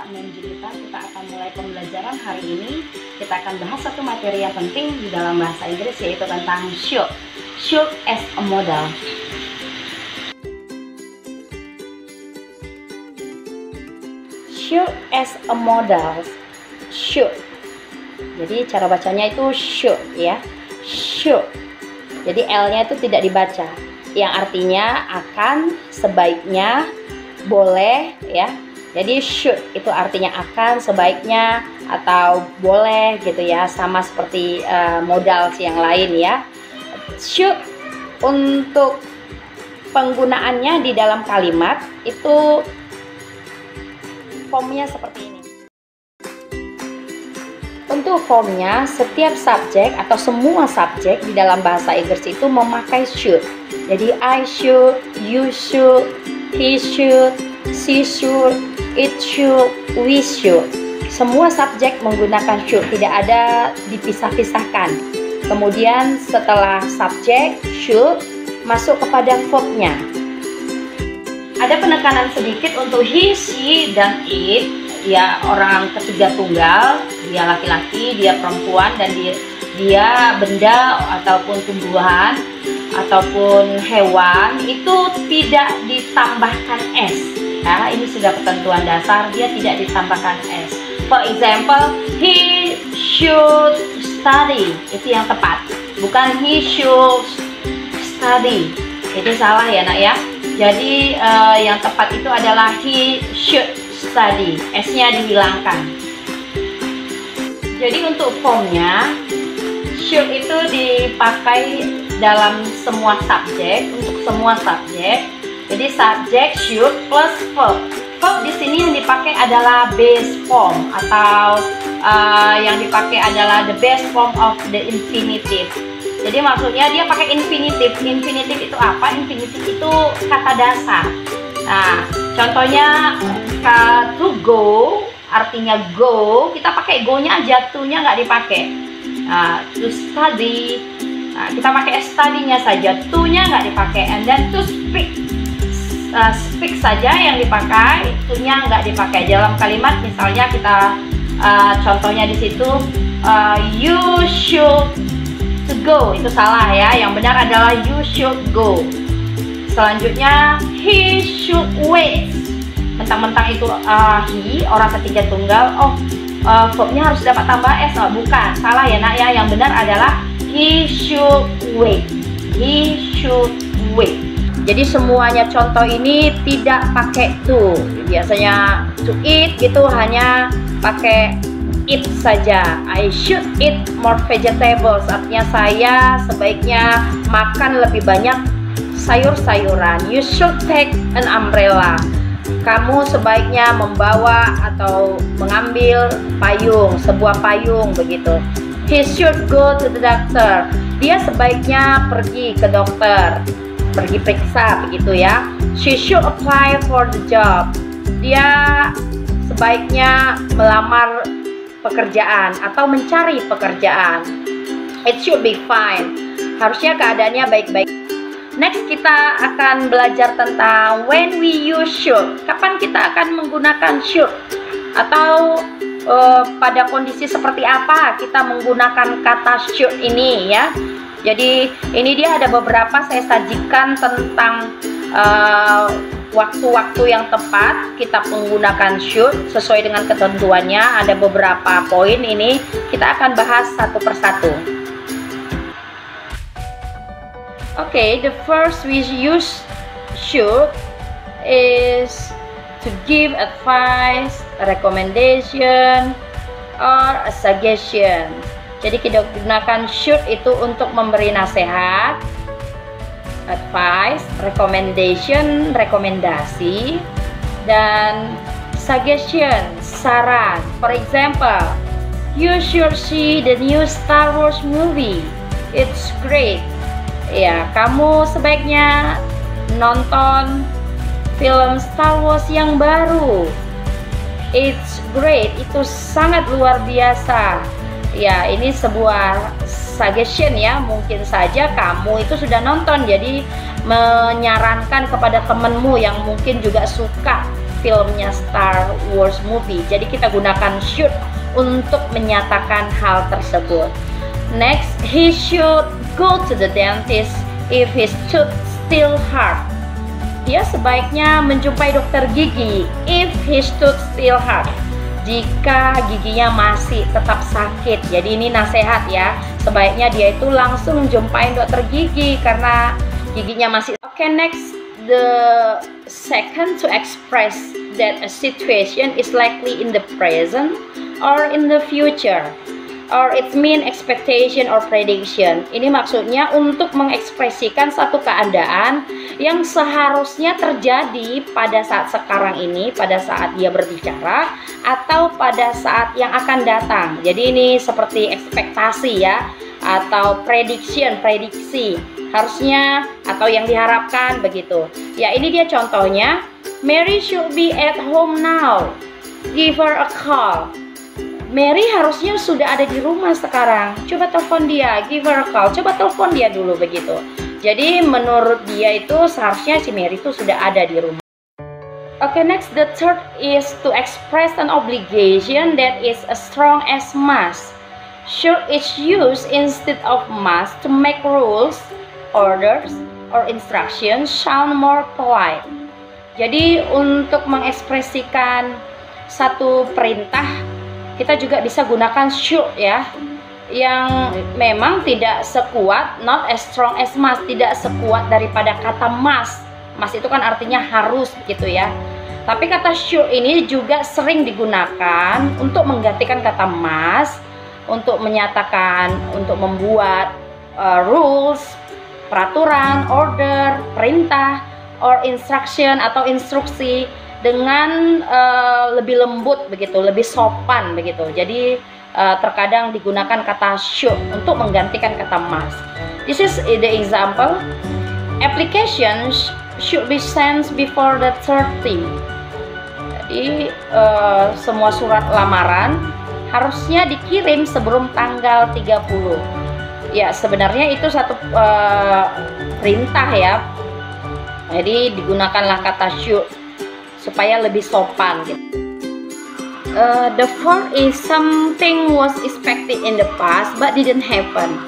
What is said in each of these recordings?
kita akan mulai pembelajaran hari ini. Kita akan bahas satu materi yang penting di dalam bahasa Inggris, yaitu tentang should. Should as a modal. Should as a modal. Should. Jadi cara bacanya itu should ya. Should. Jadi L-nya itu tidak dibaca. Yang artinya akan, sebaiknya, boleh ya. Jadi should itu artinya akan, sebaiknya, atau boleh gitu ya, sama seperti modal yang lain ya. Should untuk penggunaannya di dalam kalimat itu formnya seperti ini. Untuk formnya, setiap subjek atau semua subjek di dalam bahasa Inggris itu memakai should. Jadi I should, you should, he should, she should, it should, we should. Semua subjek menggunakan should, tidak ada dipisah-pisahkan. Kemudian setelah subjek should masuk kepada verbnya. Ada penekanan sedikit untuk he, she, dan it. Ya, orang ketiga tunggal, dia laki-laki, dia perempuan, dan dia benda ataupun tumbuhan ataupun hewan itu tidak ditambahkan s. Nah, ini sudah ketentuan dasar, dia tidak ditambahkan s. For example, he should study, itu yang tepat, bukan he should study. Itu salah ya nak ya. Jadi yang tepat itu adalah he should study, s-nya dihilangkan. Jadi untuk formnya, should itu dipakai dalam semua subjek, untuk semua subjek. Jadi subjek should plus verb. Verb di sini yang dipakai adalah base form, atau yang dipakai adalah the base form of the infinitive. Jadi maksudnya dia pakai infinitive. Infinitive itu apa? Infinitive itu kata dasar. Nah, contohnya to go, artinya go, kita pakai go-nya aja, to-nya nggak dipakai. Nah, to study, nah, kita pakai study-nya saja, to-nya nggak dipakai. And then to speak, speak saja yang dipakai, to-nya nggak dipakai. Dalam kalimat misalnya kita contohnya di situ, you should to go, itu salah ya. Yang benar adalah you should go. Selanjutnya he should wait. Mentang-mentang itu he, orang ketiga tunggal, verbnya harus dapat tambah s. Bukan, salah ya nak ya. Yang benar adalah he should wait. He should wait. Jadi semuanya contoh ini tidak pakai to. Biasanya to eat gitu hanya pakai eat saja. I should eat more vegetables, artinya saya sebaiknya makan lebih banyak sayur-sayuran. You should take an umbrella. Kamu sebaiknya membawa atau mengambil payung, sebuah payung begitu. He should go to the doctor. Dia sebaiknya pergi ke dokter, pergi periksa begitu ya. She should apply for the job. Dia sebaiknya melamar pekerjaan atau mencari pekerjaan. It should be fine. Harusnya keadaannya baik-baik. Next kita akan belajar tentang when we use should. Kapan kita akan menggunakan should? Atau pada kondisi seperti apa kita menggunakan kata should ini ya. Jadi ini dia ada beberapa saya sajikan tentang waktu-waktu yang tepat kita menggunakan should sesuai dengan ketentuannya. Ada beberapa poin ini, kita akan bahas satu persatu. Okay, the first we use should is to give advice, a recommendation, or a suggestion. Jadi kita gunakan should itu untuk memberi nasihat, advice, recommendation, rekomendasi, dan suggestion, saran. For example, you should see the new Star Wars movie. It's great. Ya, kamu sebaiknya nonton film Star Wars yang baru. It's great, itu sangat luar biasa. Ya, ini sebuah suggestion ya. Mungkin saja kamu itu sudah nonton, jadi menyarankan kepada temenmu yang mungkin juga suka filmnya Star Wars movie. Jadi kita gunakan should untuk menyatakan hal tersebut. Next, he should go to the dentist if his tooth still hurt. Dia sebaiknya menjumpai dokter gigi if his tooth still hurt. Jika giginya masih tetap sakit. Jadi ini nasihat ya. Sebaiknya dia itu langsung jumpain dokter gigi karena giginya masih. Okay, next, the second to express that a situation is likely in the present or in the future, or it mean expectation or prediction. Ini maksudnya untuk mengekspresikan satu keadaan yang seharusnya terjadi pada saat sekarang ini, pada saat dia berbicara, atau pada saat yang akan datang. Jadi ini seperti ekspektasi ya, atau prediction, prediksi. Harusnya atau yang diharapkan begitu. Ya, ini dia contohnya. Mary should be at home now. Give her a call. Mary harusnya sudah ada di rumah sekarang. Coba telepon dia, give her a call. Coba telepon dia dulu begitu. Jadi menurut dia itu seharusnya si Mary itu sudah ada di rumah. Okay, next, the third is to express an obligation that is as strong as must. Should is used instead of must to make rules, orders, or instructions sound more polite. Jadi untuk mengekspresikan satu perintah, kita juga bisa gunakan should ya, yang memang tidak sekuat, not as strong as must, tidak sekuat daripada kata must. Must itu kan artinya harus gitu ya. Tapi kata should ini juga sering digunakan untuk menggantikan kata must, untuk menyatakan, untuk membuat rules, peraturan, order, perintah, or instruction atau instruksi dengan lebih lembut begitu, lebih sopan begitu. Jadi terkadang digunakan kata should untuk menggantikan kata must. This is the example. Applications should be sent before the 30. Jadi semua surat lamaran harusnya dikirim sebelum tanggal 30. Ya, sebenarnya itu satu perintah ya. Jadi digunakanlah kata should supaya lebih sopan gitu. The fourth is something was expected in the past but didn't happen.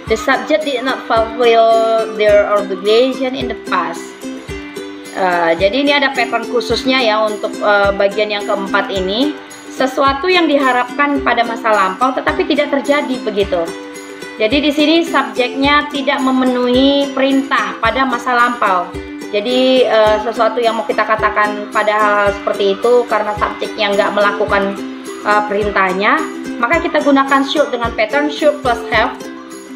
The subject did not fulfill their obligation in the past. Jadi ini ada pattern khususnya ya untuk bagian yang keempat ini. Sesuatu yang diharapkan pada masa lampau tetapi tidak terjadi begitu. Jadi di sini subjeknya tidak memenuhi perintah pada masa lampau. Jadi sesuatu yang mau kita katakan pada hal seperti itu karena subjeknya nggak melakukan perintahnya, maka kita gunakan should dengan pattern should plus have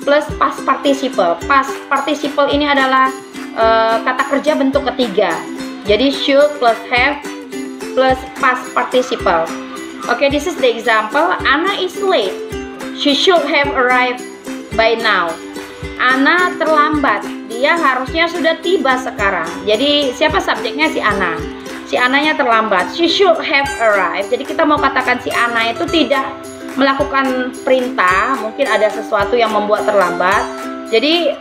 plus past participle. Past participle ini adalah kata kerja bentuk ketiga. Jadi should plus have plus past participle. Okay, this is the example. Anna is late. She should have arrived by now. Anna terlambat. Dia harusnya sudah tiba sekarang. Jadi siapa subjeknya? Si Anna. Si Ananya terlambat. She should have arrived. Jadi kita mau katakan si Anna itu tidak melakukan perintah. Mungkin ada sesuatu yang membuat terlambat. Jadi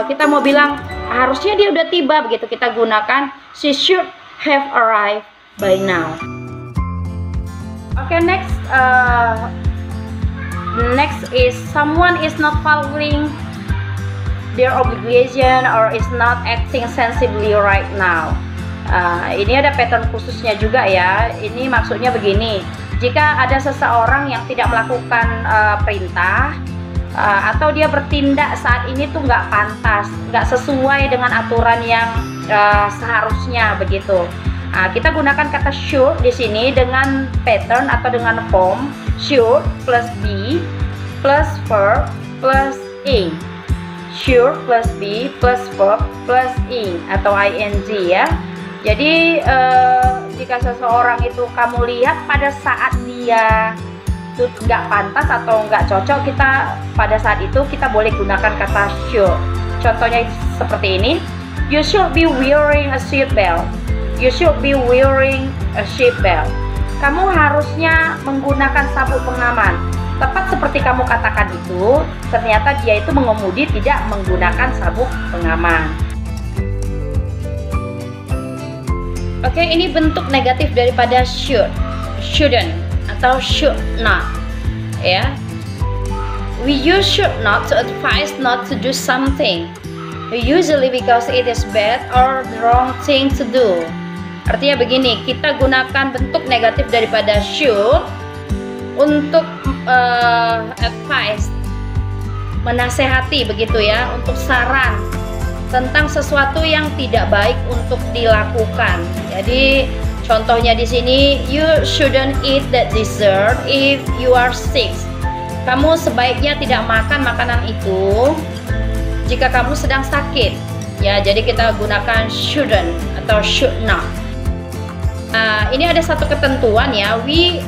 kita mau bilang harusnya dia udah tiba begitu. Kita gunakan she should have arrived by now. Okay, next is someone is not following their obligation or is not acting sensibly right now. Ini ada pattern khususnya juga ya. Ini maksudnya begini, jika ada seseorang yang tidak melakukan perintah atau dia bertindak saat ini tuh nggak pantas, nggak sesuai dengan aturan yang seharusnya begitu. Kita gunakan kata should di sini dengan pattern atau dengan form should plus be plus verb plus ing. Should plus be plus verb plus ing atau ing ya. Jadi jika seseorang itu kamu lihat pada saat dia itu nggak pantas atau nggak cocok, kita pada saat itu kita boleh gunakan kata should. Contohnya seperti ini, you should be wearing a seat belt. You should be wearing a seat belt. Kamu harusnya menggunakan sabuk pengaman. Tepat seperti kamu katakan itu, ternyata dia itu mengemudi tidak menggunakan sabuk pengaman. Oke, ini bentuk negatif daripada should, shouldn't, atau should not. Ya, we use should not to advise not to do something, usually because it is bad or the wrong thing to do. Artinya begini, kita gunakan bentuk negatif daripada should untuk advice, menasehati begitu ya, untuk saran tentang sesuatu yang tidak baik untuk dilakukan. Jadi contohnya di sini, you shouldn't eat that dessert if you are sick. Kamu sebaiknya tidak makan makanan itu jika kamu sedang sakit. Ya, jadi kita gunakan shouldn't atau should not. Ini ada satu ketentuan ya, we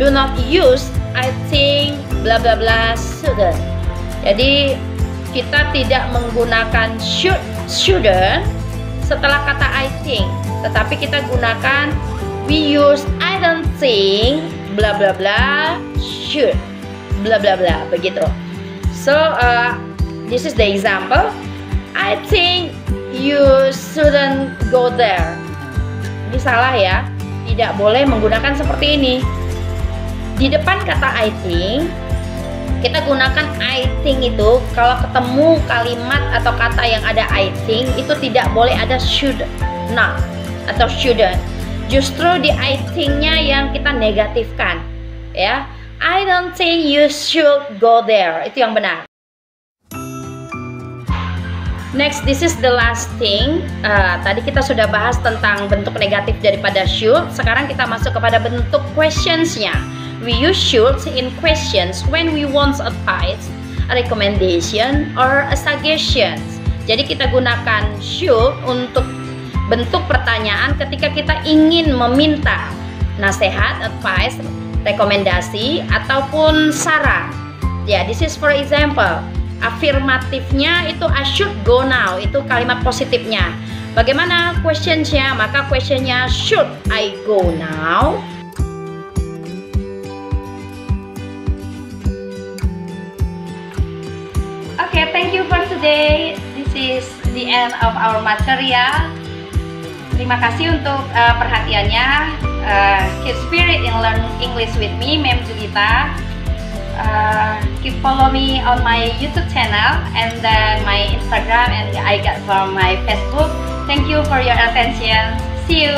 do not use I think bla bla bla shouldn't. Jadi kita tidak menggunakan shouldn't setelah kata I think, tetapi kita gunakan we use I don't think bla bla bla should bla bla bla begitu. So this is the example. I think you shouldn't go there. Ini salah ya, tidak boleh menggunakan seperti ini. Di depan kata I think kita gunakan I think itu kalau ketemu kalimat atau kata yang ada I think itu tidak boleh ada should not atau shouldn't. Justru di I think-nya yang kita negatifkan ya. I don't think you should go there. Itu yang benar. Next, this is the last thing. Tadi kita sudah bahas tentang bentuk negatif daripada should. Sekarang kita masuk kepada bentuk questions-nya. We use should in questions when we want advice, a recommendation, or a suggestion. Jadi kita gunakan should untuk bentuk pertanyaan ketika kita ingin meminta nasihat, advice, rekomendasi, ataupun saran. Ya, this is for example. Afirmatifnya itu I should go now, itu kalimat positifnya. Bagaimana questions-nya? Maka question-nya should I go now? Okay, thank you for today. This is the end of our material. Terima kasih untuk perhatiannya. Keep spirit in learn English with me, Mem Julita. Keep follow me on my YouTube channel and then my Instagram, and I got from my Facebook. Thank you for your attention. See you.